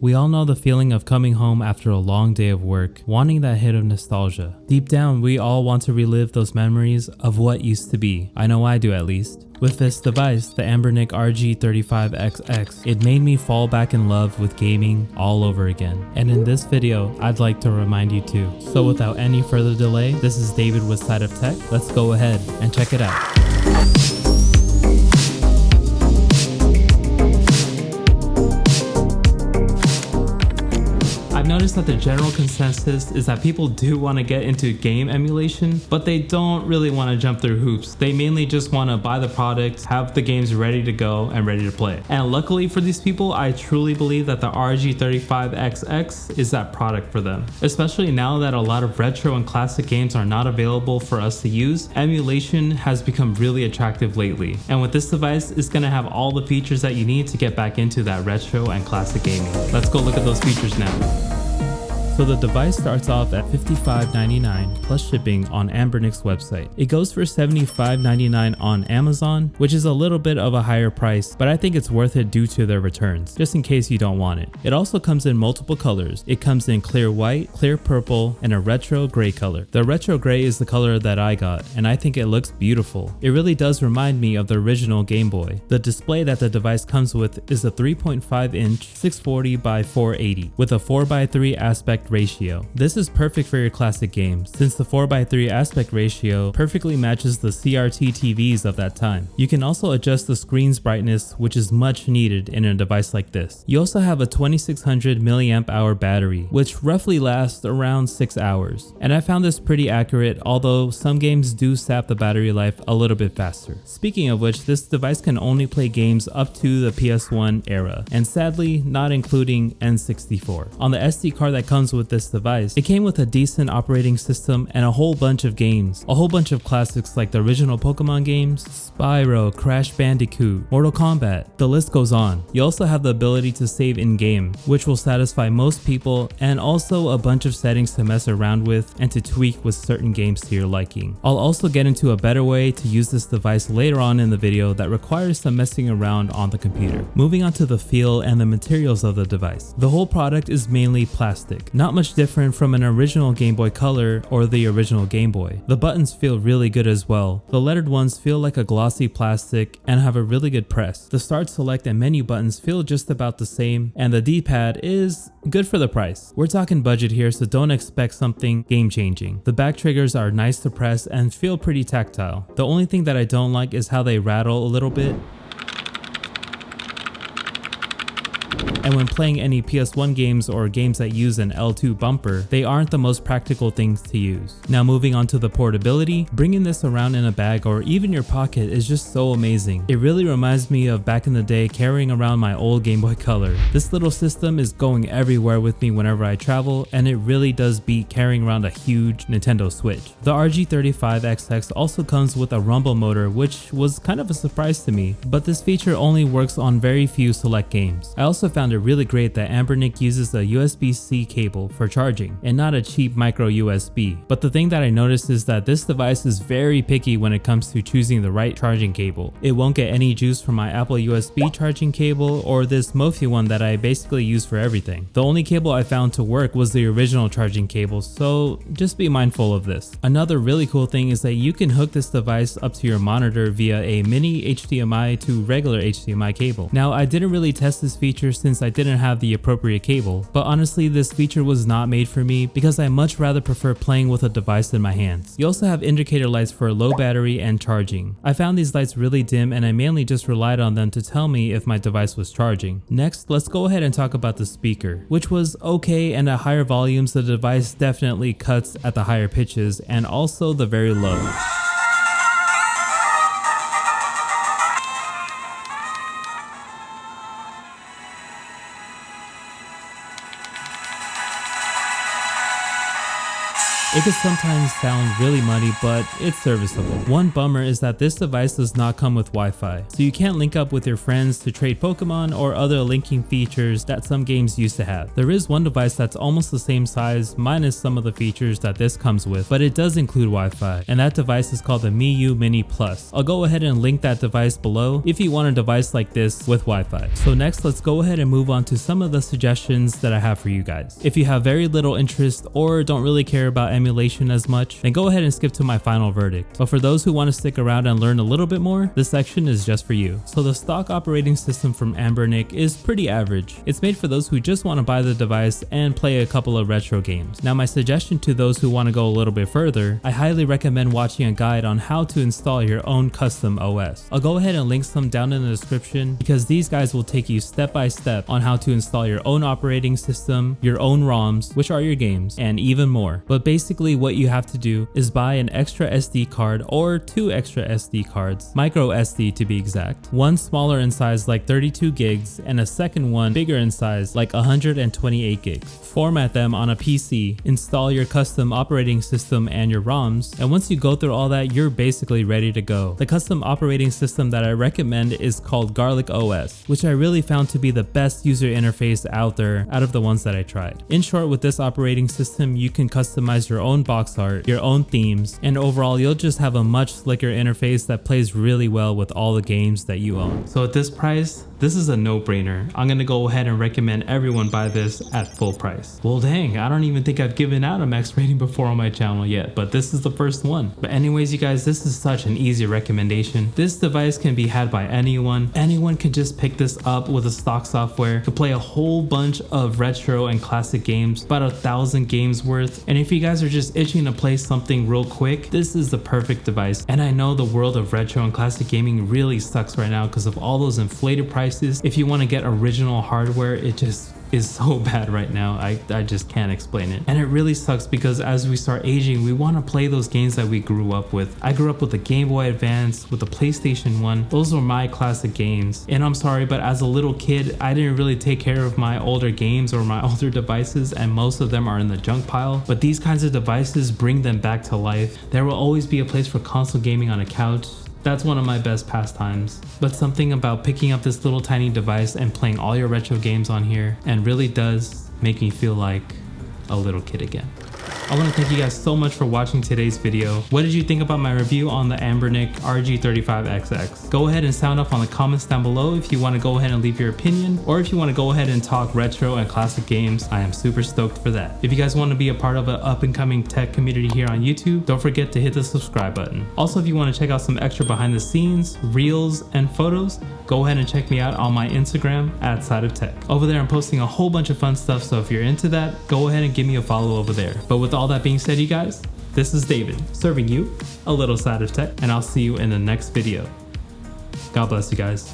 We all know the feeling of coming home after a long day of work, wanting that hit of nostalgia. Deep down, we all want to relive those memories of what used to be. I know I do at least. With this device, the Anbernic RG35XX, it made me fall back in love with gaming all over again. And in this video, I'd like to remind you too. So without any further delay, this is David with Side of Tech. Let's go ahead and check it out. I've noticed that the general consensus is that people do want to get into game emulation, but they don't really want to jump through hoops. They mainly just want to buy the product, have the games ready to go and ready to play. And luckily for these people, I truly believe that the RG35XX is that product for them. Especially now that a lot of retro and classic games are not available for us to use, emulation has become really attractive lately. And with this device, it's going to have all the features that you need to get back into that retro and classic gaming. Let's go look at those features now. So the device starts off at $55.99 plus shipping on Anbernic's website. It goes for $75.99 on Amazon, which is a little bit of a higher price, but I think it's worth it due to their returns, just in case you don't want it. It also comes in multiple colors. It comes in clear white, clear purple, and a retro gray color. The retro gray is the color that I got, and I think it looks beautiful. It really does remind me of the original Game Boy. The display that the device comes with is a 3.5-inch 640 by 480 with a 4:3 aspect ratio. This is perfect for your classic games, since the 4:3 aspect ratio perfectly matches the CRT TVs of that time. You can also adjust the screen's brightness, which is much needed in a device like this. You also have a 2600 mAh battery, which roughly lasts around 6 hours. And I found this pretty accurate, although some games do sap the battery life a little bit faster. Speaking of which, this device can only play games up to the PS1 era, and sadly not including N64. On the SD card that comes with this device, it came with a decent operating system and a whole bunch of games. A whole bunch of classics like the original Pokemon games, Spyro, Crash Bandicoot, Mortal Kombat, the list goes on. You also have the ability to save in-game, which will satisfy most people, and also a bunch of settings to mess around with and to tweak with certain games to your liking. I'll also get into a better way to use this device later on in the video that requires some messing around on the computer. Moving on to the feel and the materials of the device. The whole product is mainly plastic, not much different from an original Game Boy Color or the original Game Boy. The buttons feel really good as well. The lettered ones feel like a glossy plastic and have a really good press. The start, select, and menu buttons feel just about the same, and the D-pad is good for the price. We're talking budget here, so don't expect something game-changing. The back triggers are nice to press and feel pretty tactile. The only thing that I don't like is how they rattle a little bit. And when playing any PS1 games or games that use an L2 bumper, they aren't the most practical things to use. Now moving on to the portability, bringing this around in a bag or even your pocket is just so amazing. It really reminds me of back in the day carrying around my old Game Boy Color. This little system is going everywhere with me whenever I travel, and it really does beat carrying around a huge Nintendo Switch. The RG35XX also comes with a rumble motor, which was kind of a surprise to me, but this feature only works on very few select games. I also found it really great that Anbernic uses a USB-C cable for charging and not a cheap micro USB. But the thing that I noticed is that this device is very picky when it comes to choosing the right charging cable. It won't get any juice from my Apple USB charging cable or this Mophie one that I basically use for everything. The only cable I found to work was the original charging cable, so just be mindful of this. Another really cool thing is that you can hook this device up to your monitor via a mini HDMI to regular HDMI cable. Now I didn't really test this feature since I didn't have the appropriate cable, but honestly this feature was not made for me because I much rather prefer playing with a device in my hands. You also have indicator lights for low battery and charging. I found these lights really dim and I mainly just relied on them to tell me if my device was charging. Next, let's go ahead and talk about the speaker, which was okay, and at higher volumes the device definitely cuts at the higher pitches and also the very low. It could sometimes sound really muddy, but it's serviceable. One bummer is that this device does not come with Wi-Fi, so you can't link up with your friends to trade Pokemon or other linking features that some games used to have. There is one device that's almost the same size minus some of the features that this comes with, but it does include Wi-Fi, and that device is called the Miu Mini Plus. I'll go ahead and link that device below if you want a device like this with Wi-Fi. So next, let's go ahead and move on to some of the suggestions that I have for you guys. If you have very little interest or don't really care about emulation as much, then go ahead and skip to my final verdict. But for those who want to stick around and learn a little bit more, this section is just for you. So the stock operating system from Anbernic is pretty average. It's made for those who just want to buy the device and play a couple of retro games. Now my suggestion to those who want to go a little bit further, I highly recommend watching a guide on how to install your own custom OS. I'll go ahead and link some down in the description because these guys will take you step by step on how to install your own operating system, your own ROMs, which are your games, and even more. But basically what you have to do is buy an extra SD card or 2 extra SD cards, micro SD to be exact, one smaller in size like 32 gigs and a second one bigger in size like 128 gigs. Format them on a PC, install your custom operating system and your ROMs, and once you go through all that, you're basically ready to go. The custom operating system that I recommend is called Garlic OS, which I really found to be the best user interface out there out of the ones that I tried. In short, with this operating system, you can customize your own box art, your own themes, and overall you'll just have a much slicker interface that plays really well with all the games that you own. So at this price, this is a no-brainer. I'm gonna go ahead and recommend everyone buy this at full price. Well dang, I don't even think I've given out a max rating before on my channel yet, but this is the first one. But anyways, you guys, this is such an easy recommendation. This device can be had by anyone. Anyone can just pick this up with a stock software, to play a whole bunch of retro and classic games, about 1,000 games worth. And if you guys are just itching to play something real quick, this is the perfect device. And I know the world of retro and classic gaming really sucks right now because of all those inflated prices. If you want to get original hardware, it just is so bad right now. I just can't explain it. And it really sucks because as we start aging, we want to play those games that we grew up with. I grew up with the Game Boy Advance, with the PlayStation 1. Those were my classic games. And I'm sorry, but as a little kid, I didn't really take care of my older games or my older devices, and most of them are in the junk pile. But these kinds of devices bring them back to life. There will always be a place for console gaming on a couch. That's one of my best pastimes. But something about picking up this little tiny device and playing all your retro games on here and really does make me feel like a little kid again. I want to thank you guys so much for watching today's video. What did you think about my review on the Anbernic RG35XX? Go ahead and sound off on the comments down below if you want to go ahead and leave your opinion, or if you want to go ahead and talk retro and classic games. I am super stoked for that. If you guys want to be a part of an up and coming tech community here on YouTube, don't forget to hit the subscribe button. Also, if you want to check out some extra behind the scenes, reels, and photos, go ahead and check me out on my Instagram at Side of Tech. Over there I'm posting a whole bunch of fun stuff, so if you're into that, go ahead and give me a follow over there. But with all that being said, you guys, this is David, serving you a little Side of Tech, and I'll see you in the next video. God bless you guys.